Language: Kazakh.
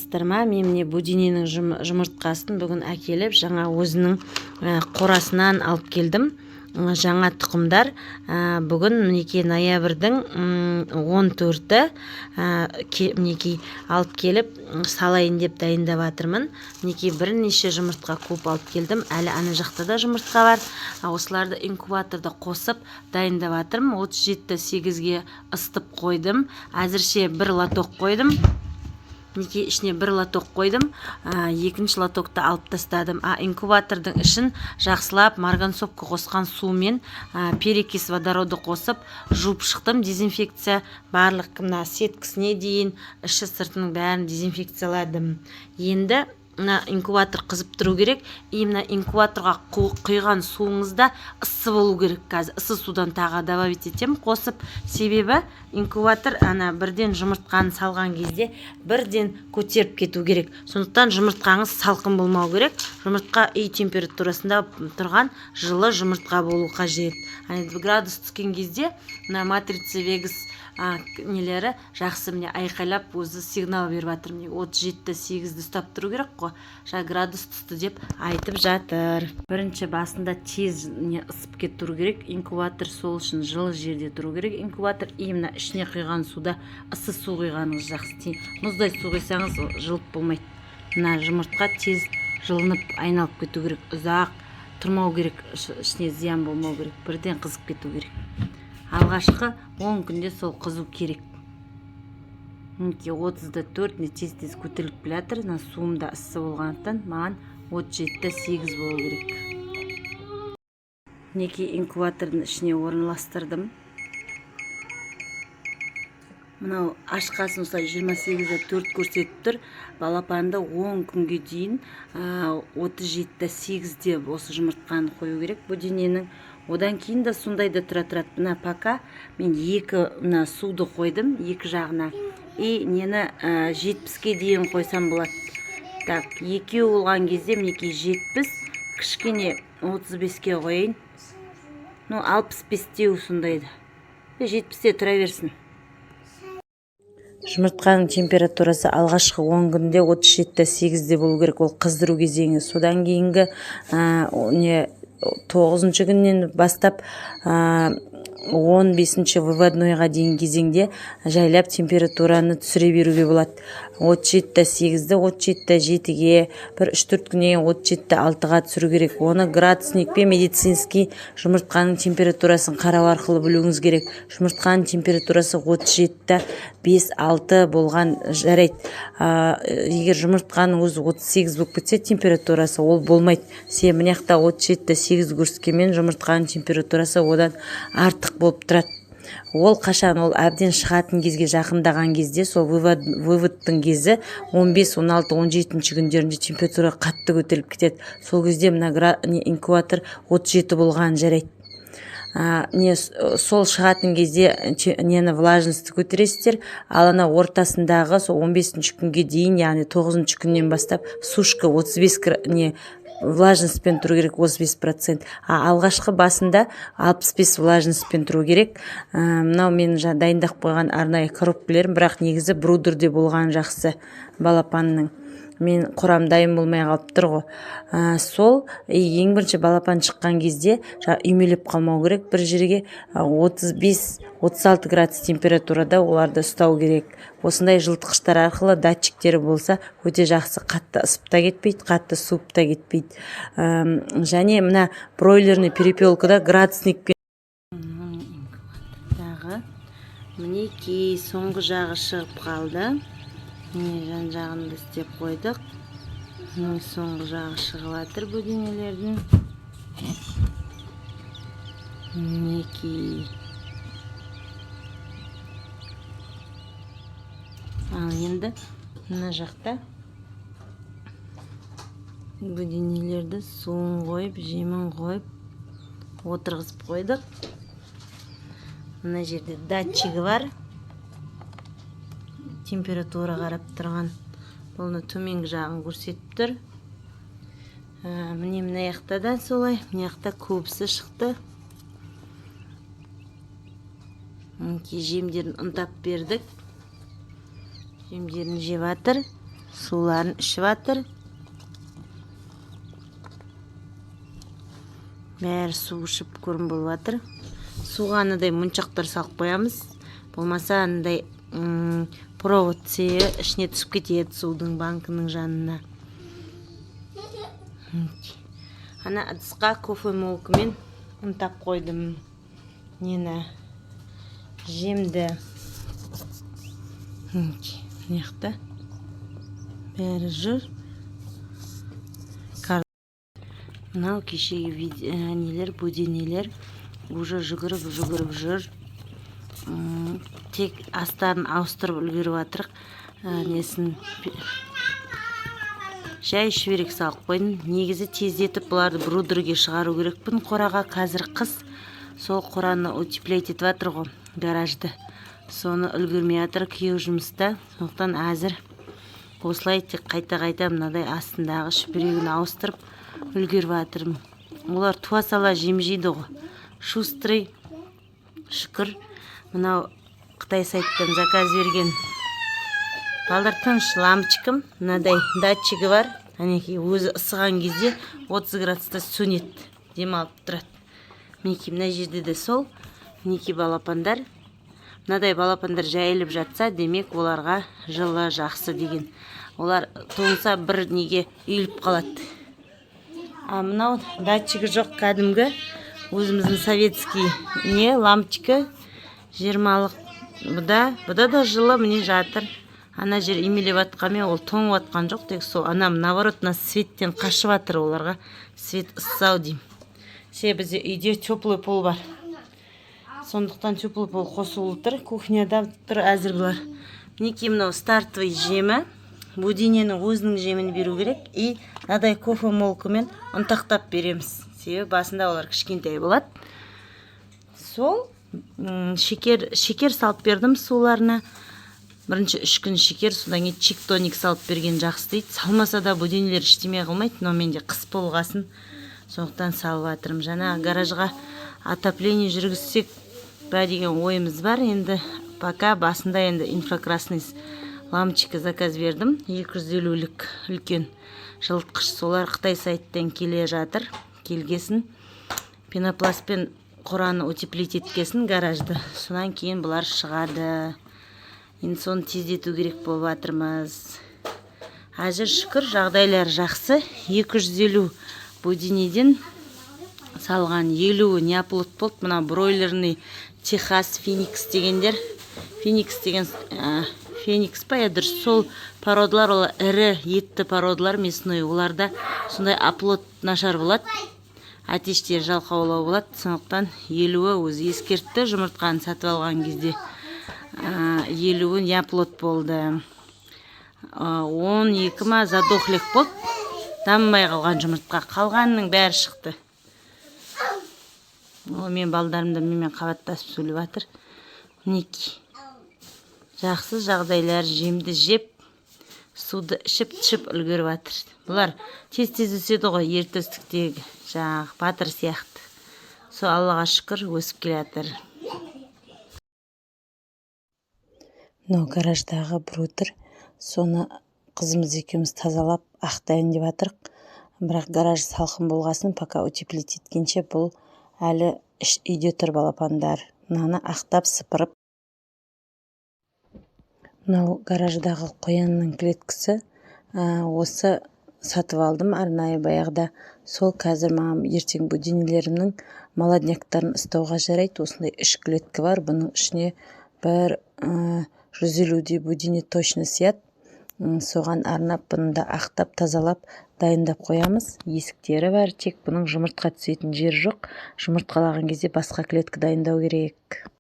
саламатсыздар ма? Мен міне будиненің жұмыртқасын бүгін әкеліп жаңа өзінің қорасынан алып келдім. Жаңа тұқымдар. Бүгін мінекей ноябрьдің 14-і мінекей алып келіп салайын деп дайындап жатырмын. Мінекей бірнеше жұмыртқа көп алып келдім. Әлі ана жақта да жұмыртқа бар. Осыларды инкубаторда қосып дайындап жатырмын. 37-8-ге ысытып қойдым. Әзірше бір лоток қойдым. Мінекей ішіне бір лоток қойдым. Екінші лотокты алып тастадым. Инкубатордың ішін жақсылап марганцовка қосқан сумен перекис водороды қосып жуып шықтым. Дезинфекция барлық мына сеткісіне дейін іші сыртының бәрін дезинфекцияладым. Енді мына инкубатор қызып тұру керек. Мына инкубаторға құйған суыңызда ыссы болу керек. Қазір ыссы судан тағы добавить етем қосып. Себебі инкубатор бірден жұмыртқаны салған кезде бірден көтеріп кету керек. Сондықтан жұмыртқаңыз салқын болмау керек. Жұмыртқа үй температурасында тұрған жылы жұмыртқа болу қажет. Градус түскен кезде мына матрица вегас нелері жақсы міне айқайлап өзі сигнал беріп жатыр. 37-8-ді ұстап тұру керек қой. Градус түсті деп айтып жатыр. Бірінші басында тез ысып кет тұру керек. Инкубатор сол үшін жылы жерде тұру керек. Инкубатор именно ішіне құйған суда ыссы су құйғаныңыз жақсы. Мұздай су құйсаңыз жылып болмайды. Мына жұмыртқа тез жылынып айналып кету керек. Ұзақ тұрмау керек. Ішіне зиян болмау керек. Бірден қызып кету керек. Алғашқы 10 күнде сол қызу керек. 30-4 тез көтеріліп келатыр. Суымда ыссы болғандықтан маған 37-8 болу керек. Мінекей инкубатордың ішіне орналастырдым. Мынау ашқасын осылай 28-4 көрсетіп тұр. Балапанды 10 күнге дейін 37-8-де осы жұмыртқаны қою керек. Бұл дененің одан кейін да сондай да тұрады. Мына пока мен екі суды қойдым екі жағына. Нені 70-ке дейін қойсам болады. Так, екеу болған кезде мінекей 70, кішкене 35-ке қойын. 65-те сондайды. 70-те тұра берсін. Жұмыртқаның температурасы алғашқы 10 күнде 37-8-де болу керек. Ол қыздыру кезеңі. Содан кейінгі 9-шы күннен бастап 15-ші выводнойға дейін кезеңде жайлап температураны түсіре беруге болады. 37-8-ді 37-7-ге, бір 3-4 күннен 37-6-ға түсіру керек. Оны градусникпен медицинский жұмыртқаның температурасын қарау арқылы білуіңіз керек. Жұмыртқаның температурасы 37-5-6 болған жарайды. Егер жұмыртқаның өзі 38 болып кетсе температурасы, ол болмайды. Сен мынаяқта 37-8 көрсеткенмен жұмыртқаның температурасы одан артық болып тұрады. Ол қашан ол әбден шығатын кезге жақындаған кезде, сол выводтың кезі 15, 16, 17-ші күндерінде температура қатты көтеріліп кетеді. Сол кезде мына инкубатор 37 болған жарайды. Сол шығатын кезде влажностьті көтересіздер, ал ана ортасындағы сол 15-ші күнге дейін, яғни 9-ші күннен бастап сушка 35 влажностьпен тұру керек 35%. Алғашқы басында 65 влажностьпен тұру керек. Мынау мен дайындап қойған арнайы коробкалерім, бірақ негізі брудерде болған жақсы балапанның. Мен құрам дайын болмай қалып тұр ғой. Сол ең бірінші балапан шыққан кезде үймелеп қалмау керек. Бір жерге 35-36 градус температурада оларды ұстау керек. Осындай жылытқыштар арқылы датчиктері болса өте жақсы, қатты ысып та кетпейді, қатты суып та кетпейді. Және мына бройлерный перепелкада градусникпен мінекей соңғы жағы шығып қалды. Жан жағында істеп қойдық. Соңғы жағы шығып жатыр бұл денелердің. Мінекей. Ал енді мына жақта бұл денелерді суын қойып, жемін қойып отырғызып қойдық. Мына жерде датчигі бар. Температура қарап тұрған. Бұны төменгі жағын көрсетіп тұр. Міне мына яқта да солай. Мына яқта көбісі шықты. Жемдерін ұнтап бердік. Жемдерін жеп жатыр. суларын ішіп жатыр. Бәрі су ішіп көрін болып жатыр. Суға анадай мұншақтар салып қоямыз. Болмаса анадай провод ішіне түсіп кетеді судың банкының жанына. Ана ыдысқа кофемолкамен ұнтап қойдым. Нені жемді. Неқті бәрі жүр. Мынау кешегі нелер, бөденелер уже жүгіріп жүр. Тек астарын ауыстырып үлгеріп жатырық. Несін жай шүберек салып қойдым. Негізі тездетіп бұларды брудерге шығару керекпін. Қораға қазір қыс. Сол қораны утеплять етіп жатыр ғой, гаражды. Соны үлгермей жатыр күйеу жұмыста. Сондықтан әзір осылай тек қайта-қайта мынадай астындағы шүберегін ауыстырып үлгеріп жатырмын. Олар туа сала жем жейді ғой. Шустрый, шүкір. Мынау Қытай сайттан заказ берген балдыртын лампочкам. Мынадай датчигі бар. Әнекей өзі ысыған кезде 30 градуста сөнеді, демалып тұрады. Мінекей мына жерде де сол. Мінекей балапандар. Мынадай балапандар жайылып жатса, демек оларға жылы жақсы деген. Олар тоңса бір неге үйіліп қалады. Мынау датчигі жоқ кәдімгі өзіміздің советский лампочка 20-лық. Бұда да жылы міне жатыр. Ана жер имелеп атқанмен ол тоңып атқан жоқ, тек сол анам наоборот светтен қашып атыр, оларға свет ысау дейм. Бізде үйде теплый пол бар. Сондықтан теплый пол қосылып тұр. Кухняда тұр әзір бұлар. Мінекей мынау стартовый жемі. Бөдененің өзінің жемін беру керек. И надай кофемолкамен ұнтақтап береміз. Себебі басында олар кішкентай болады. Сол шекер салып бердім суларына. Бірінші 3 күн шекер, содан кейін чик-тоник салып берген жақсы дейді. Салмаса да бөденелер іштеме қылмайды, но менде қыс болғасын. Сондықтан салып жатырмын. Жаңа гаражға отопление жүргізсек ба деген ойымыз бар. Енді пока басында енді инфракрасный лампочка заказ бердім. 250-лік үлкен жылытқыш, солар Қытай сайттан келе жатыр. Келгесін пенопластпен қораны утеплить еткесін гаражды. Сонан кейін бұлар шығады. Енді соны тездету керек болып жатырмыз. Әзір шүкір жағдайлар жақсы. 250 бөденеден салған 50 неаплот болды. Мына бройлерный Техас Феникс дегендер. Феникс деген Феникс па еді, сол породалар, олар ірі етті породалар мясной. Оларда сондай аплот нашар болады. Атештер жалқаулау болады. Сондықтан 50 өзі ескертті. Жұмыртқаны сатып алған кезде 50 неаплот болды. 12 ма задохлик болды. Дамымай қалған жұмыртқа. Қалғанның бәрі шықты. Мен балдарымда менімен қабаттасып сөйлеп жатыр. Мінекей. Жақсы жағдайлар, жемді жеп, суды ішіп үлгеріп жатыр. Бұлар тез-тез өседі ғой, ертөстіктегі жаңағы батыр сияқты. Сол Аллаға шүкір өсіп келе жатыр. Мынау гараждағы брудер, соны қызымыз екеуміз тазалап ақтайын деп жатырық. Бірақ гараж салқын болғасын, пока утеплить еткенше бұл әлі үйде тұр балапандар. Мынаны ақтап сыпырып. Мынау гараждағы қоянның клеткісі. Осы сатып алдым арнайы баяғыда. Сол қазір маған ертең бөденелерімнің молодняктарын ұстауға жарайды. Осындай 3 клеткі бар. Бұның ішіне бір 150 бөдене точно сияды. Соған арнап бұны да ақтап тазалап дайындап қоямыз. Есіктері бар, тек бұның жұмыртқа түсетін жері жоқ. Жұмыртқалаған кезде басқа клеткі дайындау керек.